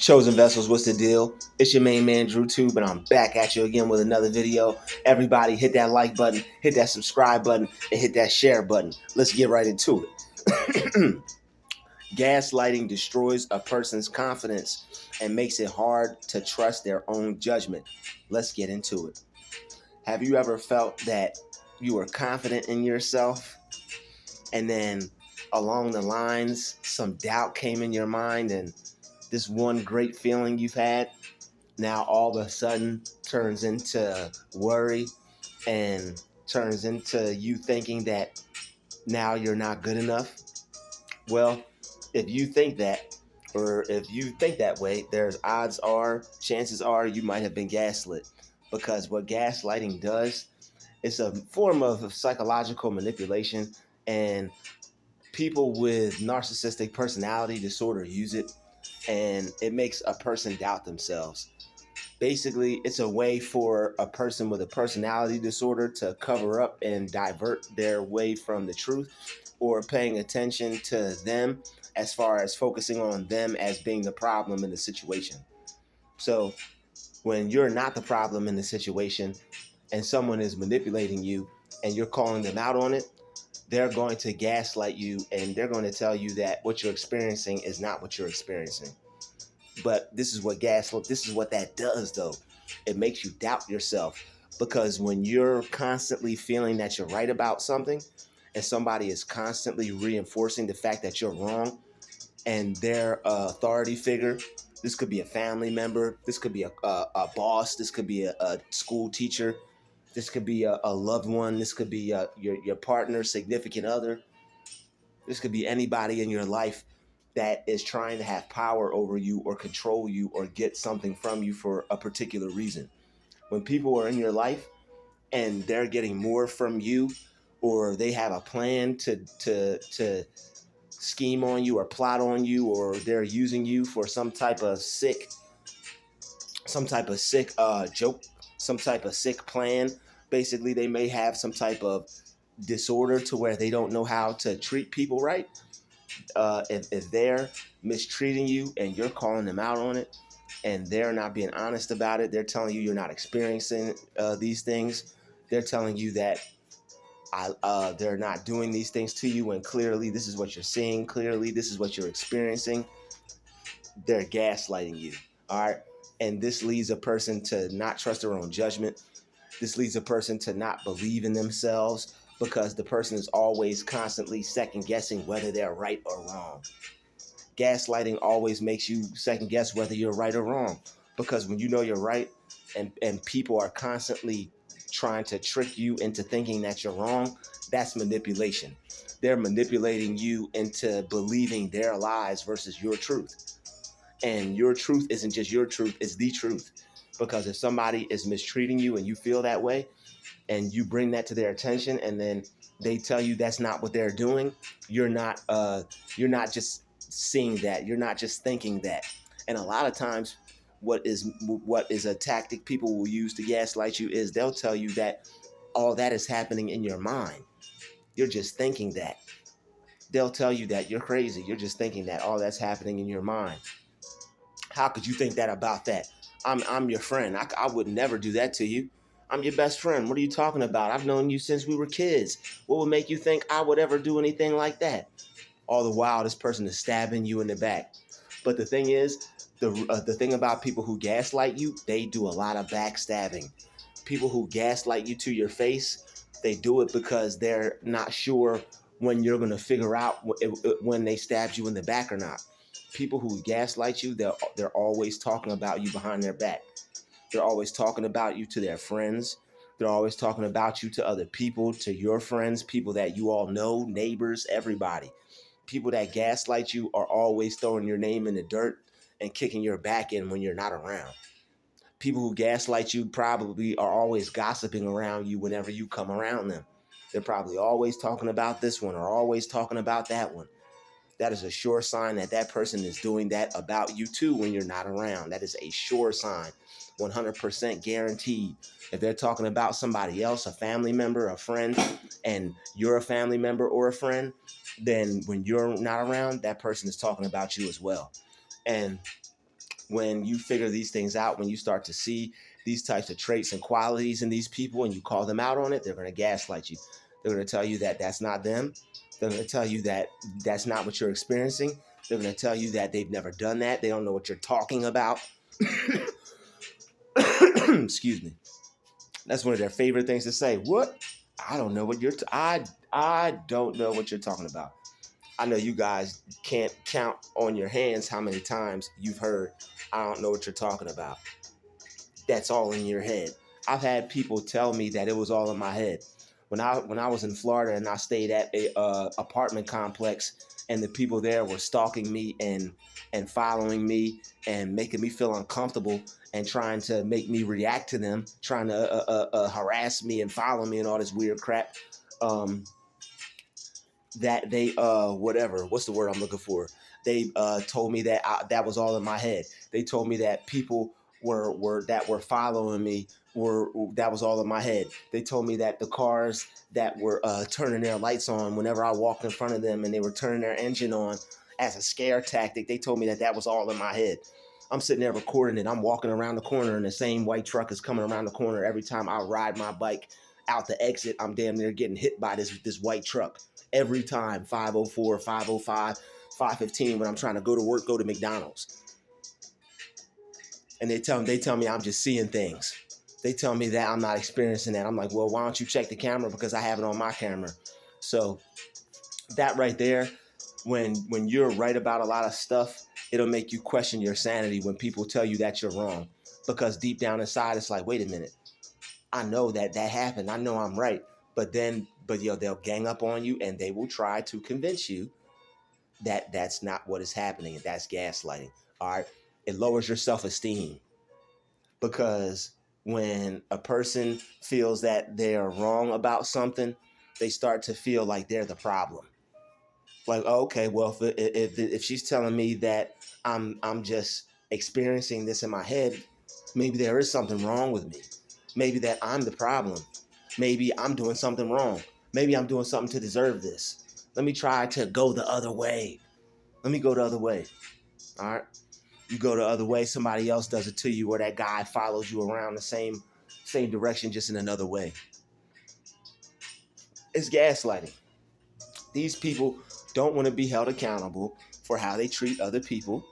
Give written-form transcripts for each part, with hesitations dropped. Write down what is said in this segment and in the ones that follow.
Chosen Vessels, what's the deal? It's your main man, Druuill, and I'm back at you again with another video. Everybody hit that like button, hit that subscribe button, and hit that share button. Let's get right into it. Gaslighting destroys a person's confidence and makes it hard to trust their own judgment. Let's get into it. Have you ever felt that you were confident in yourself and then along the lines some doubt came in your mind, and this one great feeling you've had now all of a sudden turns into worry and turns into you thinking that now you're not good enough? Well, if you think that, or if you think that way, chances are you might have been gaslit. Because what gaslighting does, it's a form of psychological manipulation, and people with narcissistic personality disorder use it, and it makes a person doubt themselves. Basically, it's a way for a person with a personality disorder to cover up and divert their way from the truth, or paying attention to them, as far as focusing on them as being the problem in the situation. So when you're not the problem in the situation and someone is manipulating you and you're calling them out on it, they're going to gaslight you, and they're going to tell you that what you're experiencing is not what you're experiencing. But this is what that does, though. It makes you doubt yourself, because when you're constantly feeling that you're right about something and somebody is constantly reinforcing the fact that you're wrong, and their authority figure, this could be a family member, this could be a boss, this could be a school teacher, this could be a loved one, this could be your partner, significant other, this could be anybody in your life that is trying to have power over you or control you or get something from you for a particular reason. When people are in your life and they're getting more from you, or they have a plan to scheme on you or plot on you, or they're using you for some type of sick joke, some type of sick plan. Basically, they may have some type of disorder to where they don't know how to treat people right. If they're mistreating you and you're calling them out on it and they're not being honest about it, they're telling you you're not experiencing these things. They're telling you that they're not doing these things to you, and clearly this is what you're seeing. Clearly this is what you're experiencing. They're gaslighting you. All right. And this leads a person to not trust their own judgment. This leads a person to not believe in themselves, because the person is always constantly second guessing whether they're right or wrong. Gaslighting always makes you second guess whether you're right or wrong, because when you know you're right and people are constantly trying to trick you into thinking that you're wrong, that's manipulation. They're manipulating you into believing their lies versus your truth. And your truth isn't just your truth, it's the truth. Because if somebody is mistreating you and you feel that way, and you bring that to their attention, and then they tell you that's not what they're doing, you're not just seeing that, you're not just thinking that. And a lot of times what is a tactic people will use to gaslight you is they'll tell you that all that is happening in your mind. You're just thinking that. They'll tell you that you're crazy. You're just thinking that all that's happening in your mind. How could you think that about that? I'm your friend. I would never do that to you. I'm your best friend. What are you talking about? I've known you since we were kids. What would make you think I would ever do anything like that? All the while, this person is stabbing you in the back. But the thing is, the thing about people who gaslight you, they do a lot of backstabbing. People who gaslight you to your face, they do it because they're not sure when you're going to figure out when they stabbed you in the back or not. People who gaslight you, they're always talking about you behind their back. They're always talking about you to their friends. They're always talking about you to other people, to your friends, people that you all know, neighbors, everybody. People that gaslight you are always throwing your name in the dirt and kicking your back in when you're not around. People who gaslight you probably are always gossiping around you whenever you come around them. They're probably always talking about this one or always talking about that one. That is a sure sign that that person is doing that about you too when you're not around. That is a sure sign, 100% guaranteed. If they're talking about somebody else, a family member, a friend, and you're a family member or a friend, then when you're not around, that person is talking about you as well. And when you figure these things out, when you start to see these types of traits and qualities in these people and you call them out on it, they're going to gaslight you. They're going to tell you that that's not them. They're going to tell you that that's not what you're experiencing. They're going to tell you that they've never done that. They don't know what you're talking about. Excuse me. That's one of their favorite things to say. What? I don't know what you're. I don't know what you're talking about. I know you guys can't count on your hands how many times you've heard, I don't know what you're talking about. That's all in your head. I've had people tell me that it was all in my head. When I was in Florida and I stayed at a apartment complex, and the people there were stalking me and following me and making me feel uncomfortable and trying to make me react to them, trying to harass me and follow me and all this weird crap. Um, that they whatever, what's the word I'm looking for, they told me that that was all in my head. They told me that people were following me were that was all in my head. They told me that the cars that were turning their lights on whenever I walked in front of them and they were turning their engine on as a scare tactic, they told me that that was all in my head. I'm sitting there recording it. I'm walking around the corner and the same white truck is coming around the corner every time I ride my bike out the exit. I'm damn near getting hit by this white truck every time. 504, 505, 515 when I'm trying to go to work, go to McDonald's. And they tell me I'm just seeing things. They tell me that I'm not experiencing that. I'm like, well, why don't you check the camera? Because I have it on my camera. So that right there, when you're right about a lot of stuff, it'll make you question your sanity when people tell you that you're wrong. Because deep down inside, it's like, wait a minute. I know that happened. I know I'm right. But they'll gang up on you and they will try to convince you that that's not what is happening. And that's gaslighting. All right. It lowers your self-esteem because when a person feels that they're wrong about something, they start to feel like they're the problem. Like, oh, okay, well, if she's telling me that I'm just experiencing this in my head, maybe there is something wrong with me. Maybe that I'm the problem. Maybe I'm doing something wrong. Maybe I'm doing something to deserve this. Let me try to go the other way. Let me go the other way. All right. You go the other way, somebody else does it to you, or that guy follows you around the same direction, just in another way. It's gaslighting. These people don't want to be held accountable for how they treat other people.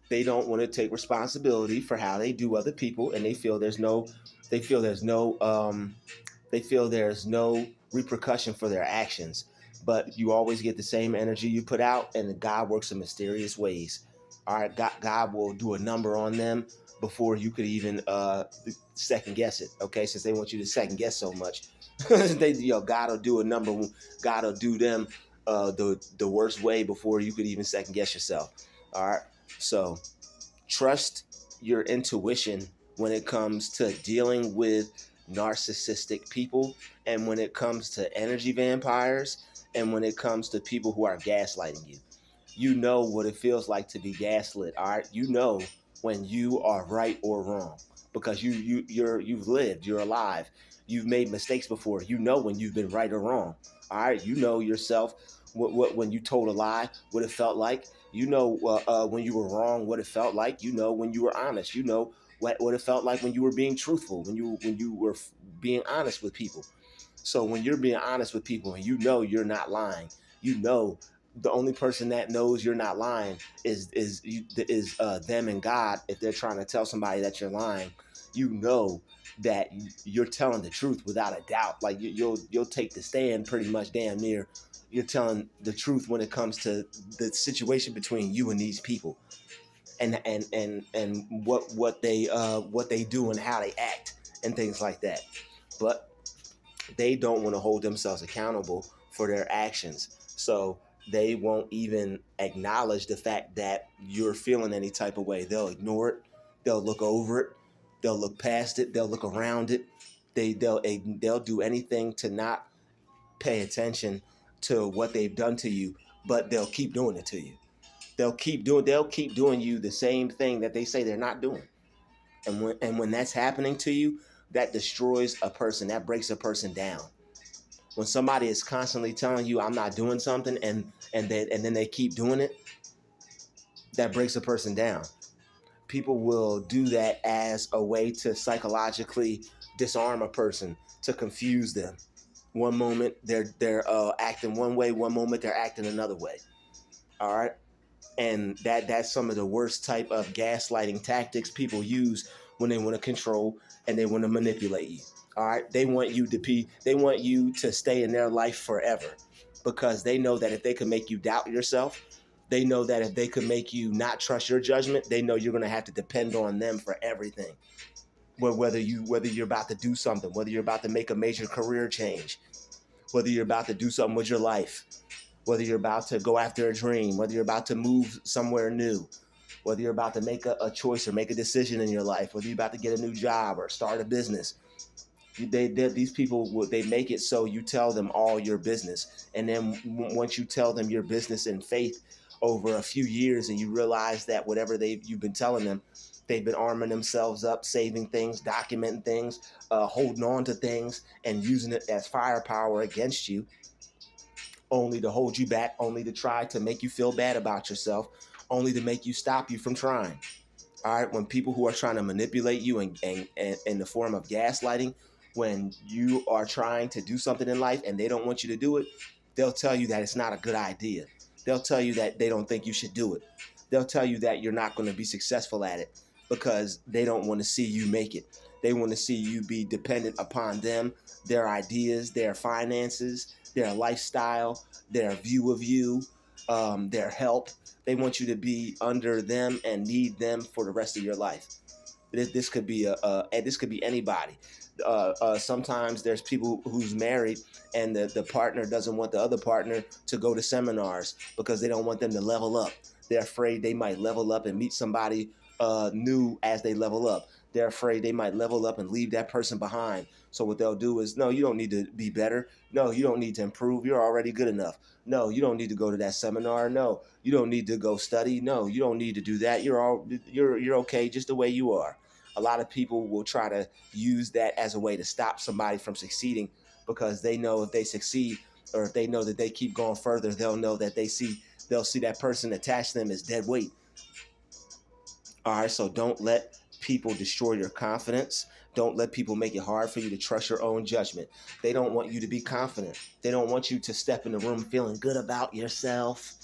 They don't want to take responsibility for how they do other people, and they feel there's no they feel there's no repercussion for their actions. But you always get the same energy you put out, and God works in mysterious ways. All right, God will do a number on them before you could even second guess it. Okay, since they want you to second guess so much, God will do a number. God will do them the worst way before you could even second guess yourself. All right, so trust your intuition when it comes to dealing with narcissistic people, and when it comes to energy vampires, and when it comes to people who are gaslighting you. You know what it feels like to be gaslit. All right, you know when you are right or wrong because you've lived, you're alive, you've made mistakes before. You know when you've been right or wrong. All right, you know yourself what when you told a lie, what it felt like. You know when you were wrong, what it felt like. You know when you were honest. You know what it felt like when you were being truthful, when you were being honest with people. So when you're being honest with people and you know you're not lying, you know the only person that knows you're not lying is them and God. If they're trying to tell somebody that you're lying, you know that you're telling the truth without a doubt. Like you'll take the stand pretty much damn near. You're telling the truth when it comes to the situation between you and these people, and what they do and how they act and things like that. But they don't want to hold themselves accountable for their actions. So they won't even acknowledge the fact that you're feeling any type of way. They'll ignore it. They'll look over it. They'll look past it. They'll look around it. They'll do anything to not pay attention to what they've done to you, but they'll keep doing it to you. They'll keep doing you the same thing that they say they're not doing. And when that's happening to you, that destroys a person. That breaks a person down. When somebody is constantly telling you I'm not doing something and then they keep doing it, that breaks a person down. People will do that as a way to psychologically disarm a person, to confuse them. One moment they're acting one way, one moment they're acting another way. All right, and that's some of the worst type of gaslighting tactics people use when they want to control and they want to manipulate you. All right, they want you to stay in their life forever, because they know that if they can make you doubt yourself, they know that if they could make you not trust your judgment, they know you're going to have to depend on them for everything. Whether you're about to do something, whether you're about to make a major career change, whether you're about to do something with your life, whether you're about to go after a dream, whether you're about to move somewhere new, whether you're about to make a choice or make a decision in your life, whether you're about to get a new job or start a business. These people, they make it so you tell them all your business. And then once you tell them your business in faith over a few years, and you realize that whatever you've been telling them, they've been arming themselves up, saving things, documenting things, holding on to things, and using it as firepower against you, only to hold you back, only to try to make you feel bad about yourself, only to make you stop you from trying. All right, when people who are trying to manipulate you and in the form of gaslighting, when you are trying to do something in life and they don't want you to do it, they'll tell you that it's not a good idea. They'll tell you that they don't think you should do it. They'll tell you that you're not going to be successful at it because they don't want to see you make it. They want to see you be dependent upon them, their ideas, their finances, their lifestyle, their view of you, their help. They want you to be under them and need them for the rest of your life. This could be this could be anybody. Sometimes there's people who's married and the partner doesn't want the other partner to go to seminars because they don't want them to level up. They're afraid they might level up and meet somebody new as they level up. They're afraid they might level up and leave that person behind. So what they'll do is, no, you don't need to be better. No, you don't need to improve. You're already good enough. No, you don't need to go to that seminar. No, you don't need to go study. No, you don't need to do that. You're okay just the way you are. A lot of people will try to use that as a way to stop somebody from succeeding, because they know if they succeed, or if they know that they keep going further, they'll know that they'll see that person attached to them as dead weight. All right, so don't let people destroy your confidence. Don't let people make it hard for you to trust your own judgment. They don't want you to be confident. They don't want you to step in the room feeling good about yourself.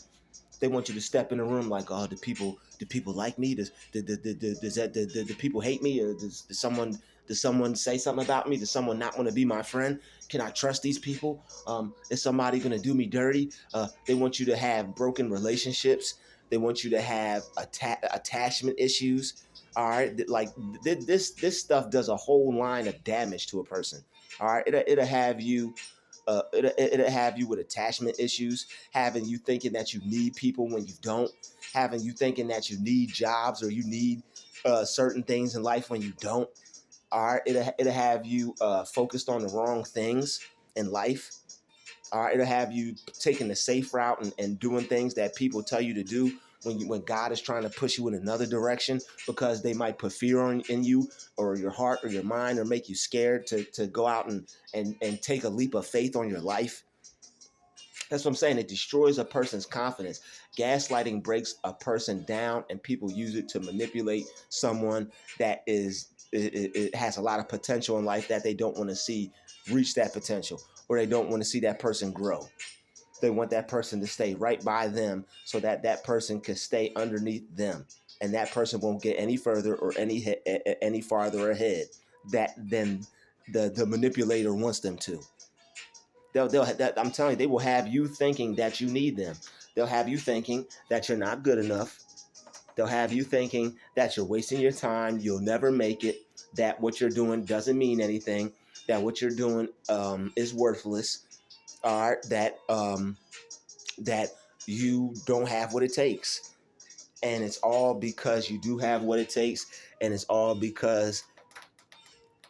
They want you to step in the room like, oh, do people like me? Do people hate me? Or does someone say something about me? Does someone not want to be my friend? Can I trust these people? Is somebody gonna do me dirty? They want you to have broken relationships. They want you to have attachment issues. All right, like this stuff does a whole line of damage to a person. All right, it'll have you it'll have you with attachment issues, having you thinking that you need people when you don't, having you thinking that you need jobs or you need certain things in life when you don't. All right, it'll have you focused on the wrong things in life. All right, it'll have you taking the safe route and doing things that people tell you to do when God is trying to push you in another direction, because they might put fear in you or your heart or your mind, or make you scared to go out and take a leap of faith on your life. That's what I'm saying. It destroys a person's confidence. Gaslighting breaks a person down, and people use it to manipulate someone that it has a lot of potential in life that they don't want to see reach that potential, or they don't want to see that person grow. They want that person to stay right by them so that that person can stay underneath them, and that person won't get any further or any farther ahead that than the manipulator wants them to. I'm telling you, they will have you thinking that you need them. They'll have you thinking that you're not good enough. They'll have you thinking that you're wasting your time, you'll never make it, that what you're doing doesn't mean anything, that what you're doing is worthless, or that you don't have what it takes. And it's all because you do have what it takes, and it's all because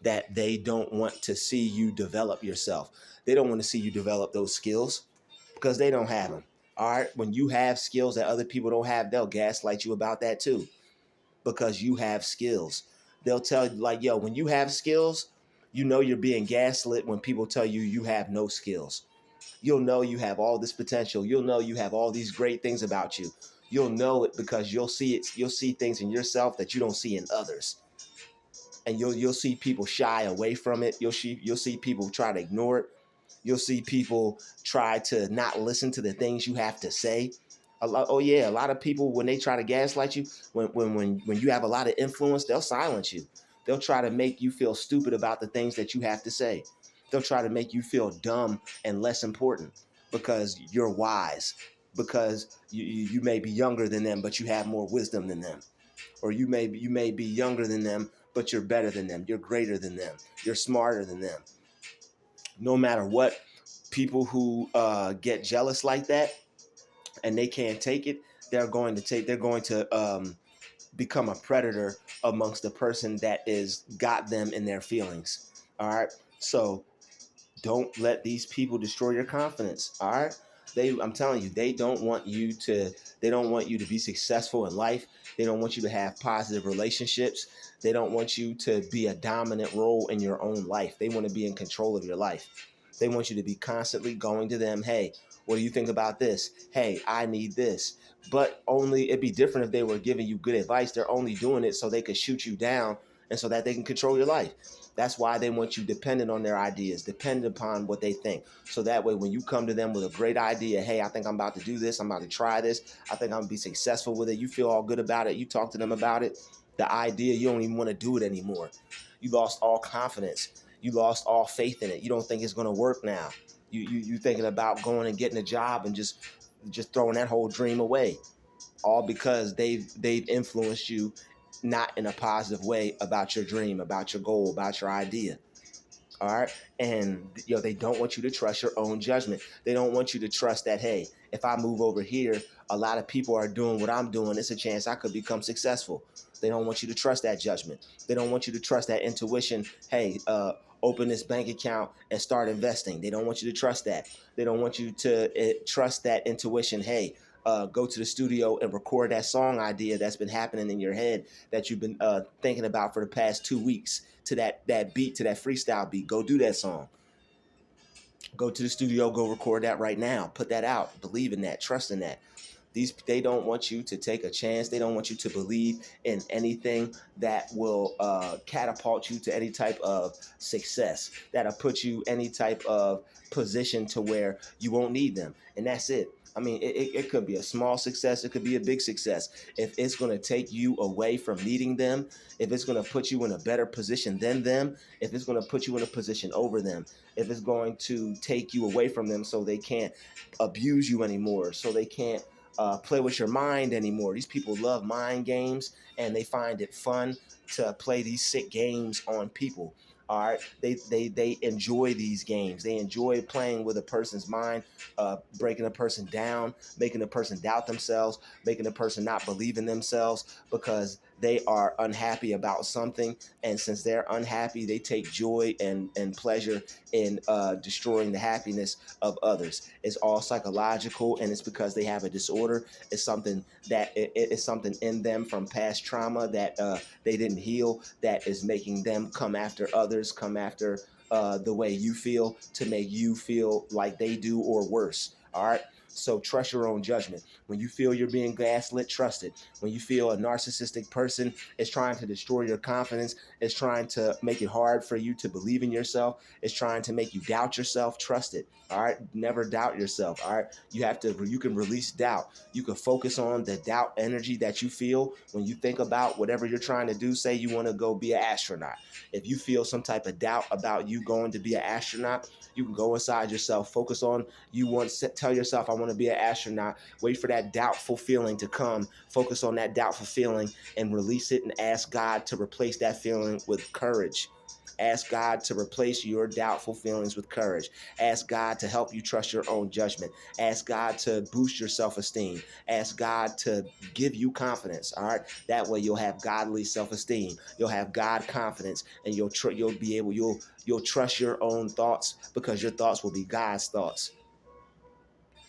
that they don't want to see you develop yourself. They don't want to see you develop those skills because they don't have them. All right. When you have skills that other people don't have, they'll gaslight you about that too, because you have skills. They'll tell you, like, yo, when you have skills, you know you're being gaslit when people tell you you have no skills. You'll know you have all this potential. You'll know you have all these great things about you. You'll know it because you'll see things in yourself that you don't see in others. And you'll see people shy away from it. You'll see people try to ignore it. You'll see people try to not listen to the things you have to say. A lot of people, when they try to gaslight you, when you have a lot of influence, they'll silence you. They'll try to make you feel stupid about the things that you have to say. They'll try to make you feel dumb and less important because you're wise, because you may be younger than them, but you have more wisdom than them. Or you may be younger than them, but you're better than them. You're greater than them. You're smarter than them. No matter what, people who get jealous like that and they can't take it, they're going to become a predator amongst the person that is got them in their feelings. All right. So don't let these people destroy your confidence. All right. I'm telling you, they don't want you to be successful in life. They don't want you to have positive relationships. They don't want you to be a dominant role in your own life. They want to be in control of your life. They want you to be constantly going to them. Hey, what do you think about this? Hey, I need this. But only it'd be different if they were giving you good advice. They're only doing it so they could shoot you down and so that they can control your life. That's why they want you dependent on their ideas, dependent upon what they think. So that way, when you come to them with a great idea, hey, I think I'm about to do this. I'm about to try this. I think I'm going to be successful with it. You feel all good about it. You talk to them about it. The idea, you don't even want to do it anymore. You lost all confidence. You lost all faith in it. You don't think it's going to work now. You thinking about going and getting a job and just throwing that whole dream away, all because they've influenced you not in a positive way about your dream, about your goal, about your idea. All right. And they don't want you to trust your own judgment. They don't want you to trust that, hey, if I move over here, a lot of people are doing what I'm doing. It's a chance I could become successful. They don't want you to trust that judgment. They don't want you to trust that intuition. Hey, open this bank account and start investing. They don't want you to trust that. They don't want you to trust that intuition. Hey, go to the studio and record that song idea that's been happening in your head that you've been thinking about for the past 2 weeks, to that beat, to that freestyle beat. Go do that song. Go to the studio, go record that right now. Put that out. Believe in that. Trust in that. They don't want you to take a chance. They don't want you to believe in anything that will catapult you to any type of success, that'll put you any type of position to where you won't need them. And that's it. I mean, it could be a small success. It could be a big success. If it's going to take you away from needing them, if it's going to put you in a better position than them, if it's going to put you in a position over them, if it's going to take you away from them so they can't abuse you anymore, so they can't play with your mind anymore. These people love mind games and they find it fun to play these sick games on people. All right, they enjoy these games. They enjoy playing with a person's mind, breaking a person down, making a person doubt themselves, making a person not believe in themselves because they are unhappy about something. And since they're unhappy, they take joy and pleasure in destroying the happiness of others. It's all psychological, and it's because they have a disorder. It's something that it's something in them from past trauma that they didn't heal, that is making them come after others, come after the way you feel, to make you feel like they do or worse. All right. So trust your own judgment. When you feel you're being gaslit, trust it. When you feel a narcissistic person is trying to destroy your confidence, is trying to make it hard for you to believe in yourself, is trying to make you doubt yourself, trust it. All right. Never doubt yourself. All right. You can release doubt. You can focus on the doubt energy that you feel when you think about whatever you're trying to do. Say you want to go be an astronaut. If you feel some type of doubt about you going to be an astronaut, you can go inside yourself, focus on tell yourself, I want to be an astronaut. Wait for that doubtful feeling to come. Focus on that doubtful feeling and release it and ask God to replace that feeling with courage. Ask God to replace your doubtful feelings with courage. Ask God to help you trust your own judgment. Ask God to boost your self-esteem. Ask God to give you confidence. All right. That way you'll have godly self-esteem. You'll have God confidence, and you'll trust your own thoughts because your thoughts will be God's thoughts.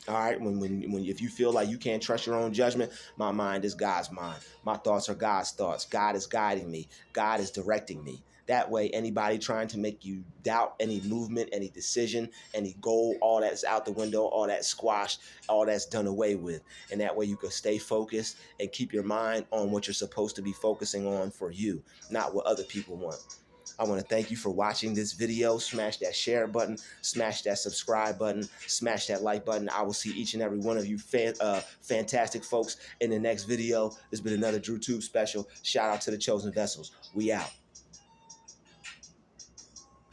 All right. When if you feel like you can't trust your own judgment, my mind is God's mind. My thoughts are God's thoughts. God is guiding me. God is directing me. That way, anybody trying to make you doubt any movement, any decision, any goal, all that's out the window, all that's squashed, all that's done away with. And that way you can stay focused and keep your mind on what you're supposed to be focusing on for you, not what other people want. I want to thank you for watching this video. Smash that share button, smash that subscribe button, smash that like button. I will see each and every one of you fantastic folks in the next video. This has been another DrewTube special. Shout out to the Chosen Vessels. We out.